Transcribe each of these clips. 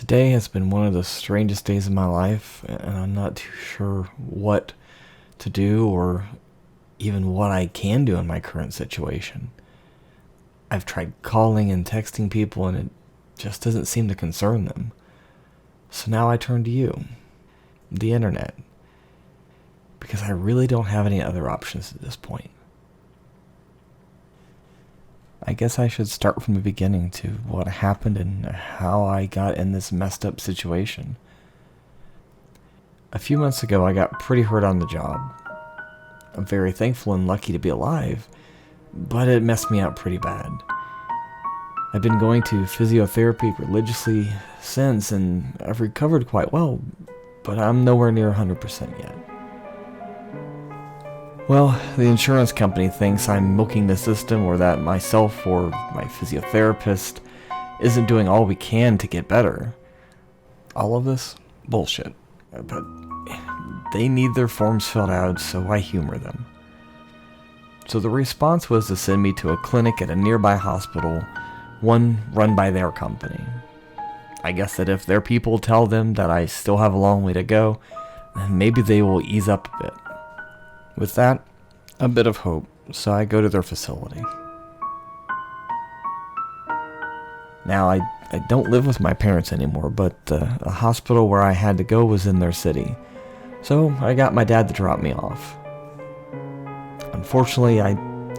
Today has been one of the strangest days of my life, and I'm not too sure what to do or even what I can do in my current situation. I've tried calling and texting people, and it just doesn't seem to concern them. So now I turn to you, the internet, because I really don't have any other options at this point. I guess I should start from the beginning to what happened and how I got in this messed up situation. A few months ago, I got pretty hurt on the job. I'm very thankful and lucky to be alive, but it messed me up pretty bad. I've been going to physiotherapy religiously since, and I've recovered quite well, but I'm nowhere near 100% yet. Well, the insurance company thinks I'm milking the system, or that myself or my physiotherapist isn't doing all we can to get better. All of this? Bullshit. But they need their forms filled out, so I humor them. So the response was to send me to a clinic at a nearby hospital, one run by their company. I guess that if their people tell them that I still have a long way to go, then maybe they will ease up a bit. With that, a bit of hope, so I go to their facility. Now, I don't live with my parents anymore, but the hospital where I had to go was in their city, so I got my dad to drop me off. Unfortunately, I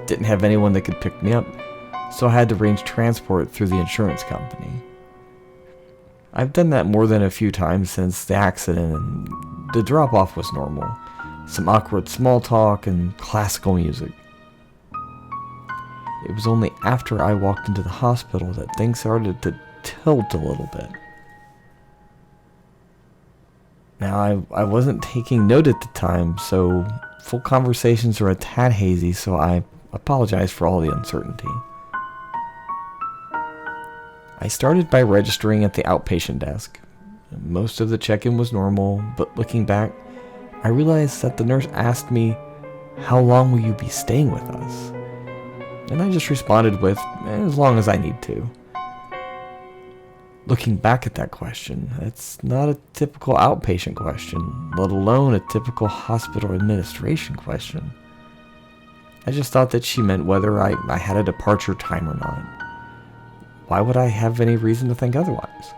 didn't have anyone that could pick me up, so I had to arrange transport through the insurance company. I've done that more than a few times since the accident, and the drop-off was normal. Some awkward small talk and classical music. It was only after I walked into the hospital that things started to tilt a little bit. Now, I wasn't taking note at the time, so full conversations are a tad hazy, so I apologize for all the uncertainty. I started by registering at the outpatient desk. Most of the check-in was normal, but looking back, I realized that the nurse asked me, "How long will you be staying with us?" And I just responded with, "As long as I need to." Looking back at that question, it's not a typical outpatient question, let alone a typical hospital administration question. I just thought that she meant whether I had a departure time or not. Why would I have any reason to think otherwise?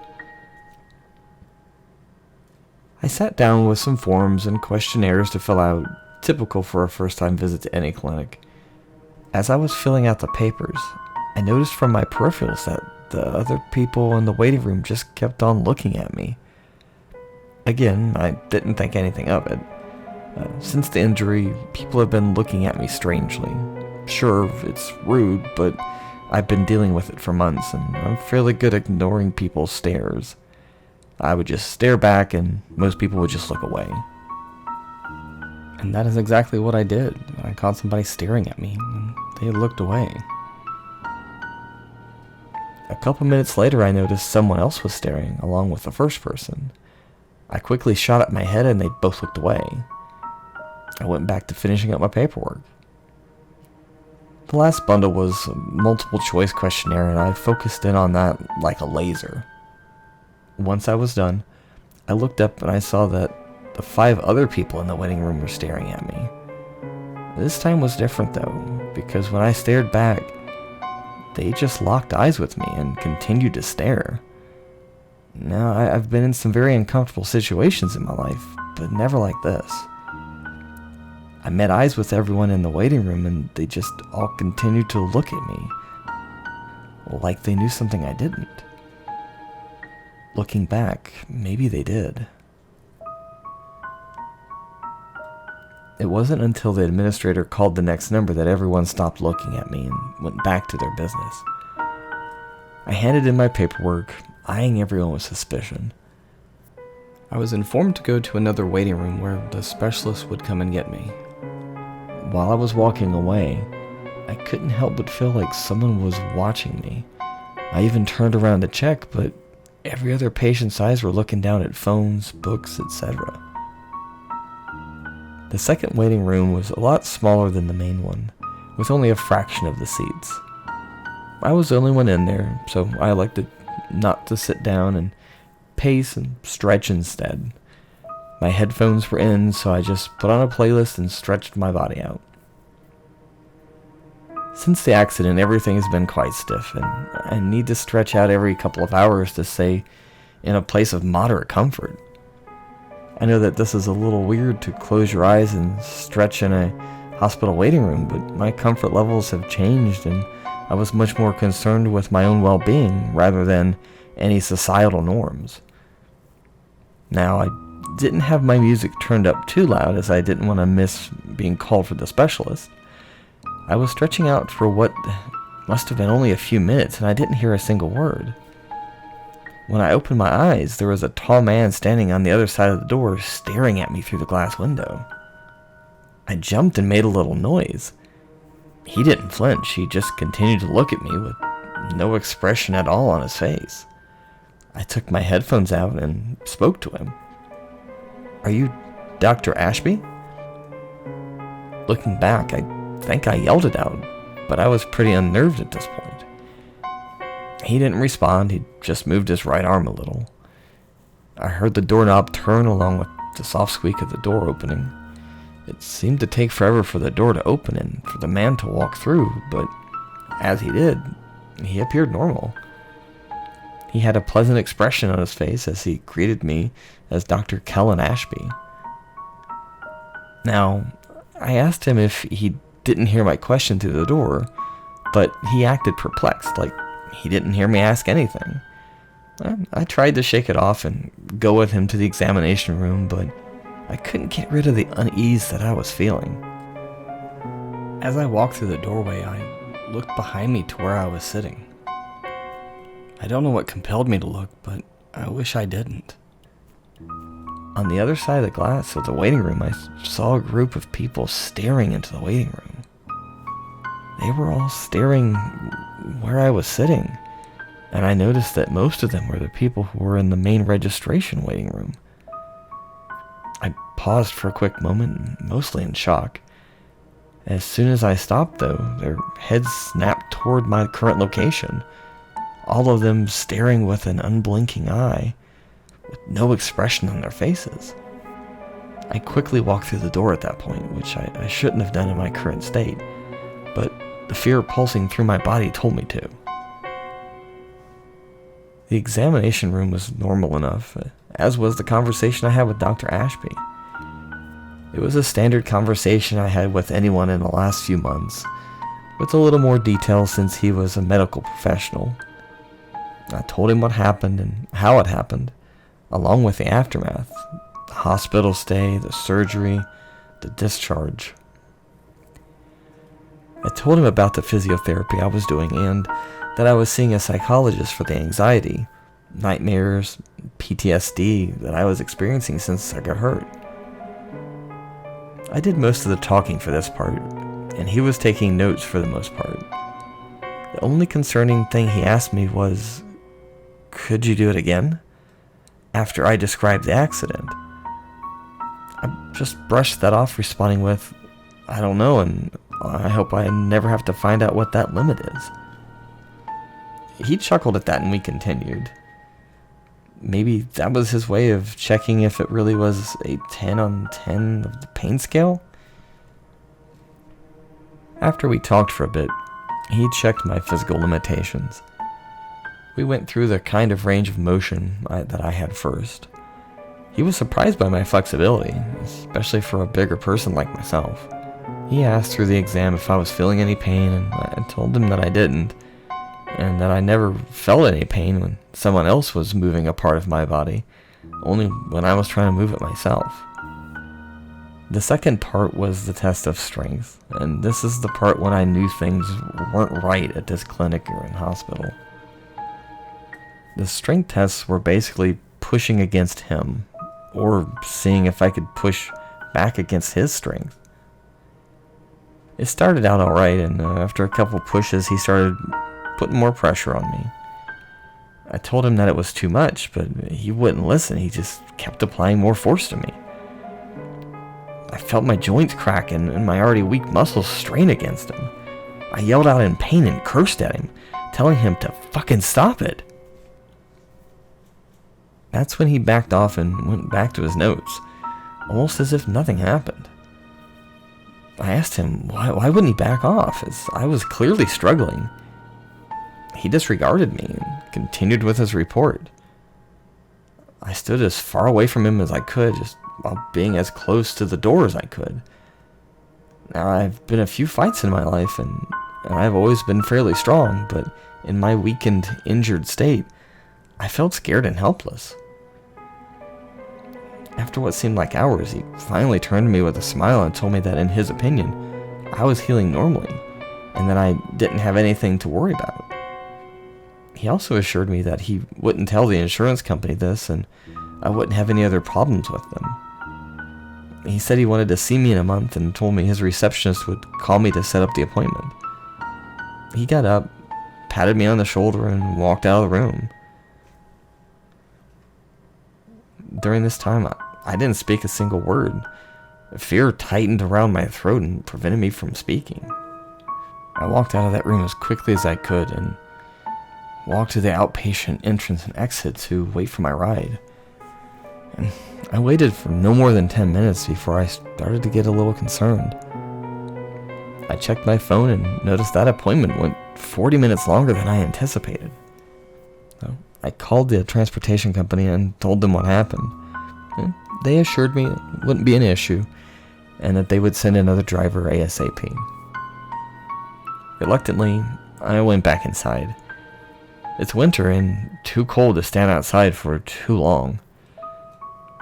I sat down with some forms and questionnaires to fill out, typical for a first-time visit to any clinic. As I was filling out the papers, I noticed from my peripherals that the other people in the waiting room just kept on looking at me. Again, I didn't think anything of it. Since the injury, people have been looking at me strangely. Sure, it's rude, but I've been dealing with it for months, and I'm fairly good at ignoring people's stares. I would just stare back, and most people would just look away. And that is exactly what I did. I caught somebody staring at me, and they looked away. A couple minutes later, I noticed someone else was staring, along with the first person. I quickly shot up my head, and they both looked away. I went back to finishing up my paperwork. The last bundle was a multiple choice questionnaire, and I focused in on that like a laser. Once I was done, I looked up and I saw that the 5 other people in the waiting room were staring at me. This time was different though, because when I stared back, they just locked eyes with me and continued to stare. Now, I've been in some very uncomfortable situations in my life, but never like this. I met eyes with everyone in the waiting room, and they just all continued to look at me, like they knew something I didn't. Looking back, maybe they did. It wasn't until the administrator called the next number that everyone stopped looking at me and went back to their business. I handed in my paperwork, eyeing everyone with suspicion. I was informed to go to another waiting room where the specialist would come and get me. While I was walking away, I couldn't help but feel like someone was watching me. I even turned around to check, but every other patient's eyes were looking down at phones, books, etc. The second waiting room was a lot smaller than the main one, with only a fraction of the seats. I was the only one in there, so I elected not to sit down and pace and stretch instead. My headphones were in, so I just put on a playlist and stretched my body out. Since the accident, everything has been quite stiff, and I need to stretch out every couple of hours to stay in a place of moderate comfort. I know that this is a little weird to close your eyes and stretch in a hospital waiting room, but my comfort levels have changed, and I was much more concerned with my own well-being rather than any societal norms. Now, I didn't have my music turned up too loud as I didn't want to miss being called for the specialist. I was stretching out for what must have been only a few minutes, and I didn't hear a single word. When I opened my eyes, there was a tall man standing on the other side of the door, staring at me through the glass window. I jumped and made a little noise. He didn't flinch. He just continued to look at me with no expression at all on his face. I took my headphones out and spoke to him. "Are you Dr. Ashby?" Looking back, I think I yelled it out, but I was pretty unnerved at this point. He didn't respond. He just moved his right arm a little. I heard the doorknob turn along with the soft squeak of the door opening. It seemed to take forever for the door to open and for the man to walk through, but as he did, he appeared normal. He had a pleasant expression on his face as he greeted me as Dr. Kellen Ashby. Now, I asked him if he didn't hear my question through the door, but he acted perplexed, like he didn't hear me ask anything. I tried to shake it off and go with him to the examination room, but I couldn't get rid of the unease that I was feeling. As I walked through the doorway, I looked behind me to where I was sitting. I don't know what compelled me to look, but I wish I didn't. On the other side of the glass of the waiting room, I saw a group of people staring into the waiting room. They were all staring where I was sitting, and I noticed that most of them were the people who were in the main registration waiting room. I paused for a quick moment, mostly in shock. As soon as I stopped, though, their heads snapped toward my current location, all of them staring with an unblinking eye, with no expression on their faces. I quickly walked through the door at that point, which I shouldn't have done in my current state, but the fear pulsing through my body told me to. The examination room was normal enough, as was the conversation I had with Dr. Ashby. It was a standard conversation I had with anyone in the last few months, with a little more detail since he was a medical professional. I told him what happened and how it happened, along with the aftermath, the hospital stay, the surgery, the discharge. I told him about the physiotherapy I was doing and that I was seeing a psychologist for the anxiety, nightmares, PTSD that I was experiencing since I got hurt. I did most of the talking for this part, and he was taking notes for the most part. The only concerning thing he asked me was, "Could you do it again?" after I described the accident. I just brushed that off, responding with, "I don't know, and I hope I never have to find out what that limit is." He chuckled at that and we continued. Maybe that was his way of checking if it really was a 10 on 10 of the pain scale? After we talked for a bit, he checked my physical limitations. We went through the kind of range of motion that I had first. He was surprised by my flexibility, especially for a bigger person like myself. He asked through the exam if I was feeling any pain, and I told him that I didn't, and that I never felt any pain when someone else was moving a part of my body, only when I was trying to move it myself. The second part was the test of strength, and this is the part when I knew things weren't right at this clinic or in hospital. The strength tests were basically pushing against him, or seeing if I could push back against his strength. It started out alright, and after a couple pushes he started putting more pressure on me. I told him that it was too much, but he wouldn't listen. He just kept applying more force to me. I felt my joints crack and my already weak muscles strain against him. I yelled out in pain and cursed at him, telling him to fucking stop it. That's when he backed off and went back to his notes, almost as if nothing happened. I asked him why wouldn't he back off, as I was clearly struggling. He disregarded me and continued with his report. I stood as far away from him as I could, just while being as close to the door as I could. Now, I've been in a few fights in my life, and I've always been fairly strong, but in my weakened, injured state, I felt scared and helpless. After what seemed like hours, he finally turned to me with a smile and told me that in his opinion, I was healing normally, and that I didn't have anything to worry about. He also assured me that he wouldn't tell the insurance company this, and I wouldn't have any other problems with them. He said he wanted to see me in a month and told me his receptionist would call me to set up the appointment. He got up, patted me on the shoulder, and walked out of the room. During this time, I didn't speak a single word. Fear tightened around my throat and prevented me from speaking. I walked out of that room as quickly as I could and walked to the outpatient entrance and exit to wait for my ride. And I waited for no more than 10 minutes before I started to get a little concerned. I checked my phone and noticed that appointment went 40 minutes longer than I anticipated. So I called the transportation company and told them what happened. And they assured me it wouldn't be an issue and that they would send another driver ASAP. Reluctantly, I went back inside. It's winter and too cold to stand outside for too long.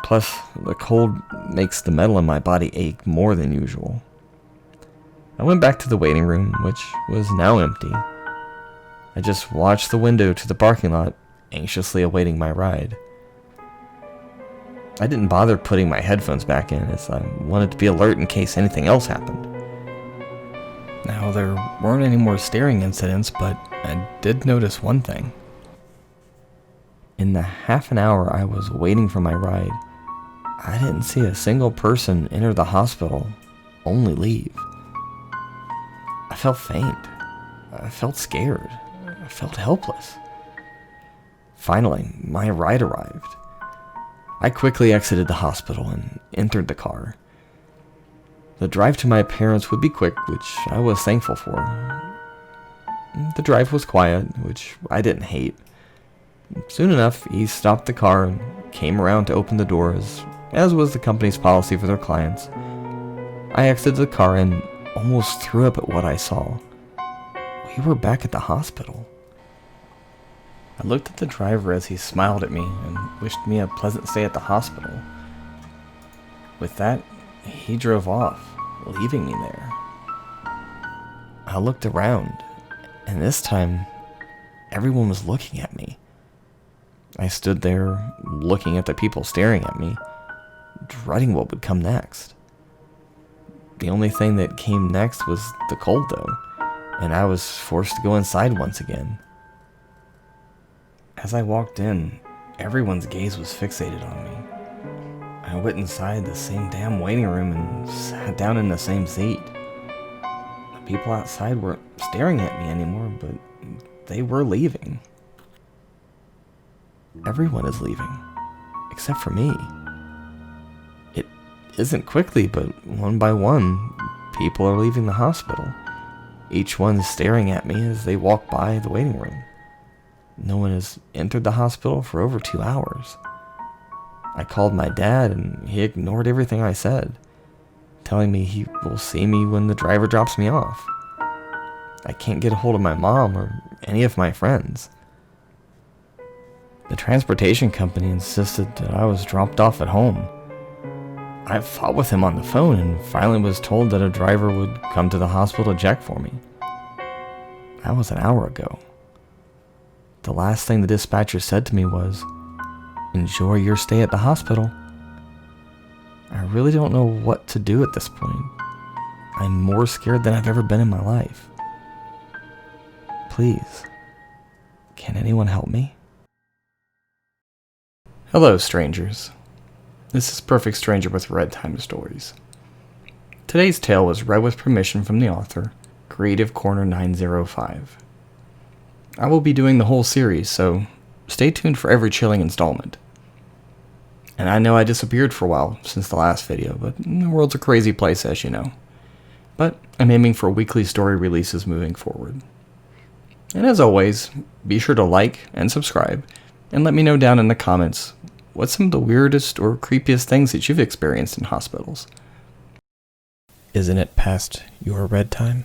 Plus, the cold makes the metal in my body ache more than usual. I went back to the waiting room, which was now empty. I just watched the window to the parking lot, anxiously awaiting my ride. I didn't bother putting my headphones back in, as I wanted to be alert in case anything else happened. Now, there weren't any more staring incidents, but I did notice one thing. In the half an hour I was waiting for my ride, I didn't see a single person enter the hospital, only leave. I felt faint. I felt scared. I felt helpless. Finally, my ride arrived. I quickly exited the hospital and entered the car. The drive to my parents would be quick, which I was thankful for. The drive was quiet, which I didn't hate. Soon enough, he stopped the car and came around to open the doors, as was the company's policy for their clients. I exited the car and almost threw up at what I saw. We were back at the hospital. I looked at the driver as he smiled at me and wished me a pleasant stay at the hospital. With that, he drove off, leaving me there. I looked around, and this time, everyone was looking at me. I stood there, looking at the people staring at me, dreading what would come next. The only thing that came next was the cold, though, and I was forced to go inside once again. As I walked in, everyone's gaze was fixated on me. I went inside the same damn waiting room and sat down in the same seat. The people outside weren't staring at me anymore, but they were leaving. Everyone is leaving, except for me. It isn't quickly, but one by one, people are leaving the hospital. Each one staring at me as they walk by the waiting room. No one has entered the hospital for over 2 hours. I called my dad and he ignored everything I said, telling me he will see me when the driver drops me off. I can't get a hold of my mom or any of my friends. The transportation company insisted that I was dropped off at home. I fought with him on the phone and finally was told that a driver would come to the hospital to check for me. That was an hour ago. The last thing the dispatcher said to me was, "Enjoy your stay at the hospital." I really don't know what to do at this point. I'm more scared than I've ever been in my life. Please, can anyone help me? Hello, strangers. This is Perfect Stranger with Reddtime Stories. Today's tale was read with permission from the author, Creative Corner 905. I will be doing the whole series, so stay tuned for every chilling installment. And I know I disappeared for a while since the last video, but the world's a crazy place, as you know. But I'm aiming for weekly story releases moving forward. And as always, be sure to like and subscribe, and let me know down in the comments what's some of the weirdest or creepiest things that you've experienced in hospitals. Isn't it past your Reddtime?